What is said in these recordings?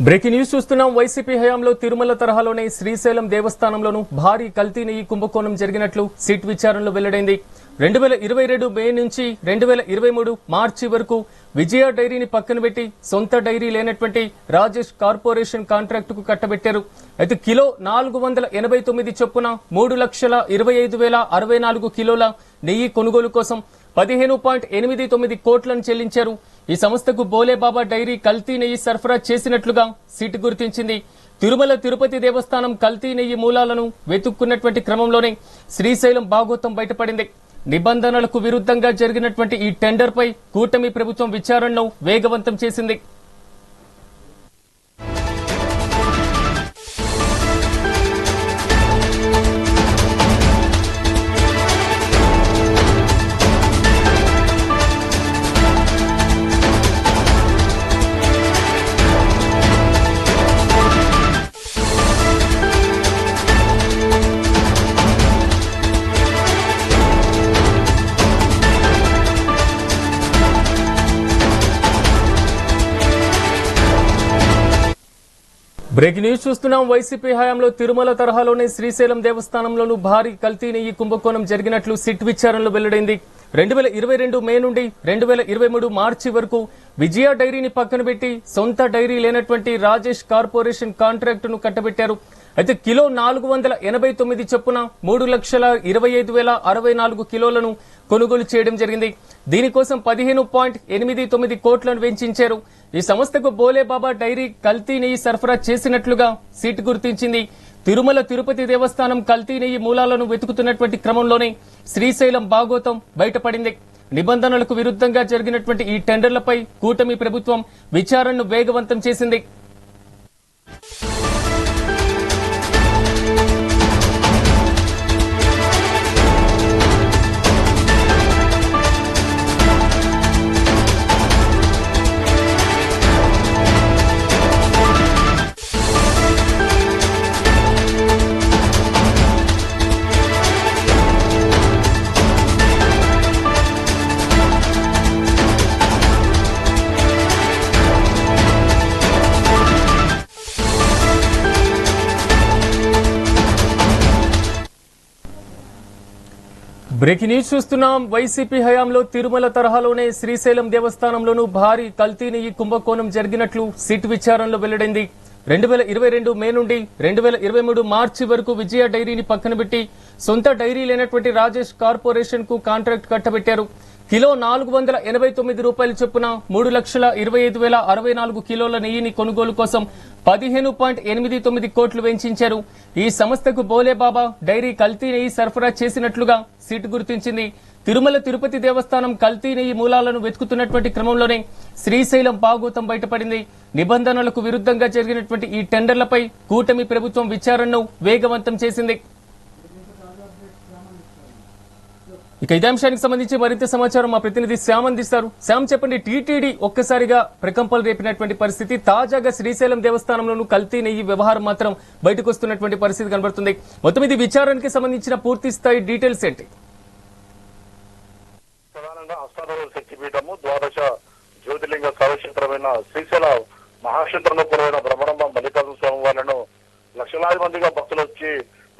Breaking news చూస్తున్నాం. YCP హయాంలో తిరుమల తరహాలోనే శ్రీశైలం దేవస్థానంలోనూ భారీ కల్తీ నెయ్యి కుంభకోణం జరిగినట్లు సిట్ విచారణలో వెల్లడైంది. 2022 మే నుంచి 2023 మార్చి వరకు విజయ డైరీని పక్కన పెట్టి సొంత డైరీ లేనటువంటి రాజేష్ కార్పొరేషన్ కాంట్రాక్టుకు కట్టబెట్టారు. అయితే కిలో 489 చొప్పున 3,25,064 కిలోల నెయ్యి కొనుగోలు కోసం 15.89 కోట్లను చెల్లించారు. ఈ సంస్థకు బోలేబాబా డైరీ కల్తీ నెయ్యి సరఫరా చేసినట్లుగా సిట్ గుర్తించింది. తిరుమల తిరుపతి దేవస్థానం కల్తీ నెయ్యి మూలాలను వెతుక్కున్నటువంటి క్రమంలోనే శ్రీశైలం భాగోతం బయటపడింది. నిబంధనలకు విరుద్ధంగా జరిగినటువంటి ఈ టెండర్పై కూటమి ప్రభుత్వం విచారణను వేగవంతం చేసింది. బ్రేకింగ్ న్యూస్ చూస్తున్నాం. వైసీపీ హయాంలో తిరుమల తరహాలోనే శ్రీశైలం దేవస్థానంలోనూ భారీ కల్తీ నెయ్యి కుంభకోణం జరిగినట్లు సిట్ విచారణలో వెల్లడైంది. 2022 మే నుండి 2023 మార్చి వరకు విజయ డైరీని పక్కన పెట్టి సొంత డైరీ లేనటువంటి రాజేష్ కార్పొరేషన్ కాంట్రాక్టును కట్టబెట్టారు. అయితే కిలో 489 చొప్పున 3,25,064 కిలోలను కొనుగోలు చేయడం జరిగింది. దీనికోసం 15.89 కోట్లను వెచ్చించారు. ఈ సంస్థకు బోలేబాబా డైరీ కల్తీ నెయ్యి సరఫరా చేసినట్లుగా సిట్ గుర్తించింది. తిరుమల తిరుపతి దేవస్థానం కల్తీ నెయ్యి మూలాలను వెతుకుతున్నటువంటి క్రమంలోనే శ్రీశైలం భాగోతం బయటపడింది. నిబంధనలకు విరుద్ధంగా జరిగినటువంటి ఈ టెండర్లపై కూటమి ప్రభుత్వం విచారణను వేగవంతం చేసింది. బ్రేకింగ్ న్యూస్ చూస్తున్నాం. వైసీపీ హయాంలో తిరుమల తరహాలోనే శ్రీశైలం దేవస్థానంలోనూ భారీ కల్తీ నెయ్యి కుంభకోణం జరిగినట్లు సిట్ విచారణలో వెల్లడైంది. 2022 మే నుండి 2023 మార్చి వరకు విజయ డైరీని పక్కన పెట్టి సొంత డైరీ లేనటువంటి రాజేష్ కార్పొరేషన్ కు కాంట్రాక్ట్ కట్టబెట్టారు. కిలో 489 రూపాయల చొప్పున 3,25,064 కిలోల నెయ్యిని కొనుగోలు కోసం 15.89 కోట్లు వెచ్చించారు. ఈ సంస్థకు బోలేబాబా డైరీ కల్తీ నెయ్యి సరఫరా చేసినట్లుగా సిట్ గుర్తించింది. తిరుమల తిరుపతి దేవస్థానం కల్తీ నెయ్యి మూలాలను వెతుకుతున్నటువంటి క్రమంలోనే శ్రీశైలం భాగోతం బయటపడింది. నిబంధనలకు విరుద్ధంగా జరిగినటువంటి ఈ టెండర్లపై కూటమి ప్రభుత్వం విచారణను వేగవంతం చేసింది. ఇక ఇదే అంశానికి సంబంధించి మరింత సమాచారం మా ప్రతినిధి శ్యామ్ అందిస్తారు. శ్యామ్, చెప్పండి, టీటీడీ ఒక్కసారిగా ప్రకంపనలు రేపినటువంటి పరిస్థితి, తాజాగా శ్రీశైలం దేవస్థానంలోనూ కల్తీ నెయ్యి వ్యవహారం మాత్రం బయటకు వస్తున్నటువంటి పరిస్థితి కనబడుతుంది. మొత్తం ఇది విచారణకి సంబంధించిన పూర్తి స్థాయి డీటెయిల్స్ ఏంటి? ప్రధానంగా అష్టాదశ శక్తిపీఠము ద్వాదశ జ్యోతిర్లింగ సర్వక్షేత్రమైన శ్రీశైల మహాక్షేత్రంలో కొలువైన బ్రహ్మరంభ మల్లికార్జున స్వామి వారిను లక్షలాది మందిగా భక్తులు వచ్చి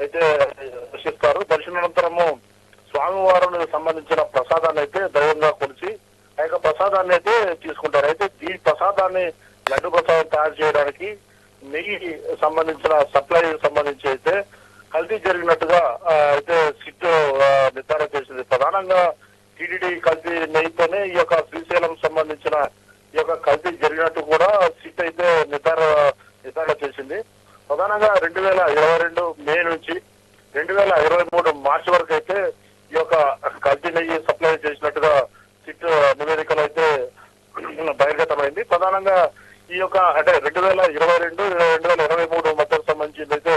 అయితే దర్శిస్తారు. దర్శనానంతరము స్వామివారికి సంబంధించిన ప్రసాదాన్ని అయితే దైవంగా కొలిచి ఆ యొక్క ప్రసాదాన్ని అయితే తీసుకుంటారు. అయితే ఈ ప్రసాదాన్ని లడ్డు ప్రసాదం తయారు చేయడానికి నెయ్యి సంబంధించిన సప్లై సంబంధించి అయితే కల్తీ జరిగినట్టుగా అయితే సిట్ నిర్ధారణ చేసింది. ప్రధానంగా టీటీడీ కల్తీ నెయ్యితోనే ఈ యొక్క శ్రీశైలం సంబంధించిన ఈ యొక్క కల్తీ జరిగినట్టు కూడా సిట్ అయితే నిర్ధారణ చేసింది. ప్రధానంగా 2022 మే నుంచి 2023 మార్చి వరకు అయితే ఈ యొక్క కల్తీ నెయ్యి సప్లై చేసినట్టుగా సిట్ నివేదికలు అయితే బహిర్గతమైంది. ప్రధానంగా ఈ యొక్క అంటే 2022, 2023 మధ్యకు సంబంధించింది అయితే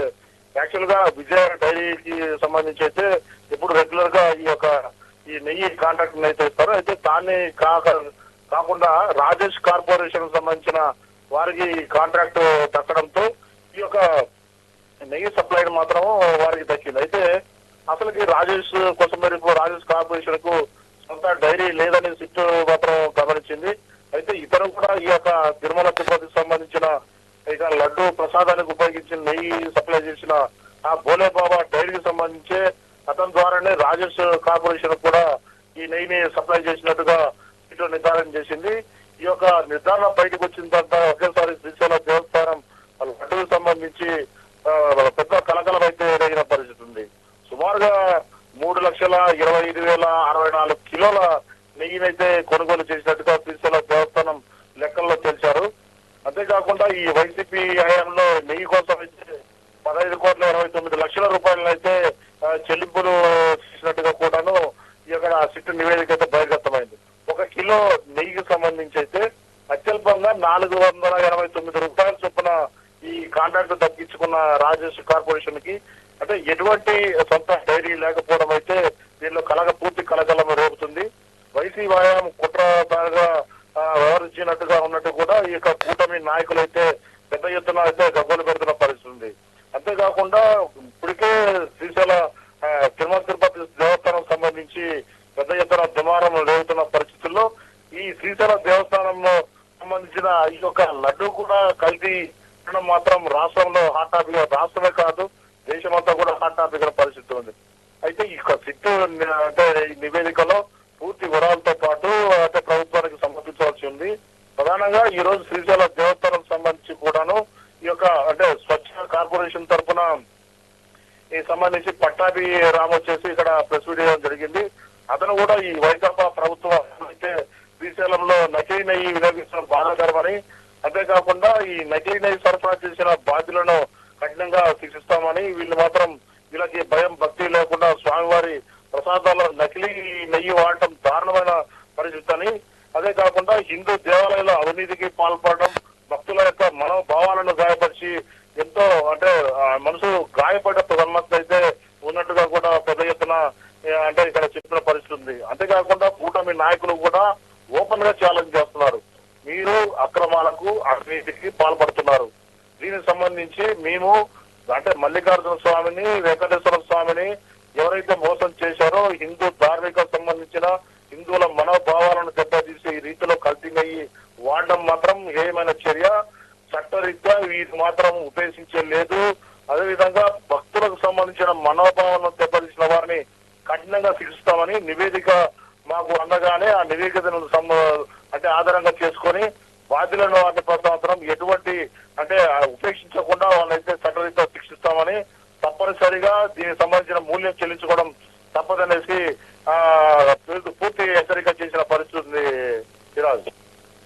యాక్చువల్ గా విజయ డైరీకి సంబంధించి అయితే ఇప్పుడు రెగ్యులర్ గా ఈ నెయ్యి కాంట్రాక్ట్ అయితే ఇస్తారు. అయితే దాన్ని కాకుండా రాజేష్ కార్పొరేషన్ సంబంధించిన వారికి కాంట్రాక్ట్ దక్కడంతో ఈ యొక్క నెయ్యి సప్లై మాత్రం వారికి దక్కింది. అయితే అసలుకి రాజేష్ కోసం రాజేష్ కార్పొరేషన్ కు సొంత డైరీ లేదని సిట్ మాత్రం గమనించింది. అయితే ఇతను కూడా ఈ యొక్క తిరుమల తిరుపతికి సంబంధించిన ఇక లడ్డు ప్రసాదానికి ఉపయోగించిన నెయ్యి సప్లై చేసిన ఆ బోలే బాబా డైరీకి సంబంధించి అతని ద్వారానే రాజేష్ కార్పొరేషన్ కూడా ఈ నెయ్యిని సప్లై చేసినట్టుగా ఇటు నిర్ధారణ చేసింది. ఈ యొక్క నిర్ధారణ బయటకు వచ్చిన తర్వాత ఒకేసారి శ్రీశైల దేవస్థానం లడ్డుకు సంబంధించి పెద్ద కలకలం అయితే ఎదిగిన పరిస్థితి ఉంది. సుమారుగా 3,25,064 కిలోల నెయ్యినైతే కొనుగోలు చేసినట్టుగా శ్రీశైల దేవస్థానం లెక్కల్లో తెలిసారు. అంతేకాకుండా ఈ వైసీపీ హయాంలో నెయ్యి కోసం అయితే 15,29,00,000 రూపాయలను అయితే చెల్లింపులు చేసినట్టుగా కూడాను ఈ యొక్క సిట్ నివేదిక అయితే బహిర్గతమైంది. 1 కిలో నెయ్యికి సంబంధించి అయితే అత్యల్పంగా 489 రూపాయల చొప్పున ఈ కాంట్రాక్ట్ దక్కించుకున్న రాజేష్ కార్పొరేషన్ కి అంటే ఎటువంటి సొంత డైరీ లేకపోవడం అయితే దీనిలో పూర్తి కలకలం రేపుతుంది. వైసీ వాయాం కుట్రదారుగా వ్యవహరించినట్టుగా ఉన్నట్టు కూడా ఈ యొక్క కూటమి నాయకులు అయితే పెద్ద ఎత్తున అయితే గగ్గోలు పెడుతున్న పరిస్థితి ఉంది. అంతేకాకుండా ఇప్పటికే శ్రీశైల తిరుపతి దేవస్థానం సంబంధించి పెద్ద ఎత్తున దుమారం రేగుతున్న పరిస్థితుల్లో ఈ శ్రీశైల దేవస్థానం సంబంధించిన ఈ యొక్క లడ్డు కూడా కల్తీ మాత్రం రాష్ట్రంలో హాట్ టాపిక్, రాష్ట్రమే కాదు దేశమంతా కూడా హాట్ టాపిక్ పరిస్థితి ఉంది. అయితే ఈ సిట్ అంటే ఈ నివేదికలో పూర్తి వివరాలతో పాటు అంటే ప్రభుత్వానికి సమర్పించవలసి ఉంది. ప్రధానంగా ఈ రోజు శ్రీశైల దేవస్థానం సంబంధించి కూడాను ఈ యొక్క అంటే స్వచ్ఛ కార్పొరేషన్ తరఫున ఈ సంబంధించి పట్టాభి రామ్ వచ్చేసి ఇక్కడ ప్రెస్ మీట్ చేయడం జరిగింది. అతను కూడా ఈ వైకాపా ప్రభుత్వం అయితే శ్రీశైలంలో నకిలీ నెయ్యి వినియోగించడం బాధాకరమని, అంతేకాకుండా ఈ నకిలీ నెయ్యి సరఫరా చేసిన బాధ్యులను కఠినంగా శిక్షిస్తామని, వీళ్ళకి భయం భక్తి లేకుండా స్వామివారి ప్రసాదాల్లో నకిలీ నెయ్యి వాడటం దారుణమైన పరిస్థితి అని, అదే కాకుండా హిందూ దేవాలయాల అవినీతికి పాల్పడడం, భక్తుల యొక్క మనోభావాలను గాయపరిచి ఎంతో అంటే మనసు గాయపడ్డ సమ్మతి అయితే ఉన్నట్టుగా కూడా పెద్ద ఎత్తున అంటే ఇక్కడ చెప్పిన పరిస్థితి ఉంది. అంతేకాకుండా కూటమి నాయకులు కూడా ఓపెన్ గా ఛాలెంజ్ చేస్తున్నారు. మీరు అక్రమాలకు అవినీతికి పాల్పడుతున్నారు. దీనికి సంబంధించి మేము అంటే మల్లికార్జున స్వామిని, వెంకటేశ్వర స్వామిని ఎవరైతే మోసం చేశారో హిందూ ధార్మిక సంబంధించిన హిందువుల మనోభావాలను దెబ్బతీసే ఈ రీతిలో కల్తీ నెయ్యి వాడడం మాత్రం ఏమైన చర్య, చట్టరీత్యా వీటి మాత్రం ఉపేక్షించే లేదు. అదేవిధంగా భక్తులకు సంబంధించిన మనోభావాలను దెబ్బతీసిన వారిని కఠినంగా శిక్షిస్తామని నివేదిక మాకు అందగానే ఆ నివేదికను అంటే ఆధారంగా చేసుకొని బాధ్యులను వాటి మాత్రం ఎటువంటి అంటే ఉపేక్షించకుండా వాళ్ళైతే చట్టరీత్యా శిక్షిస్తామని, తప్పనిసరిగా దీనికి సంబంధించిన మూల్యం చెల్లించుకోవడం తప్పదనేసి పూర్తి హెచ్చరిక చేసిన పరిస్థితి ఉంది.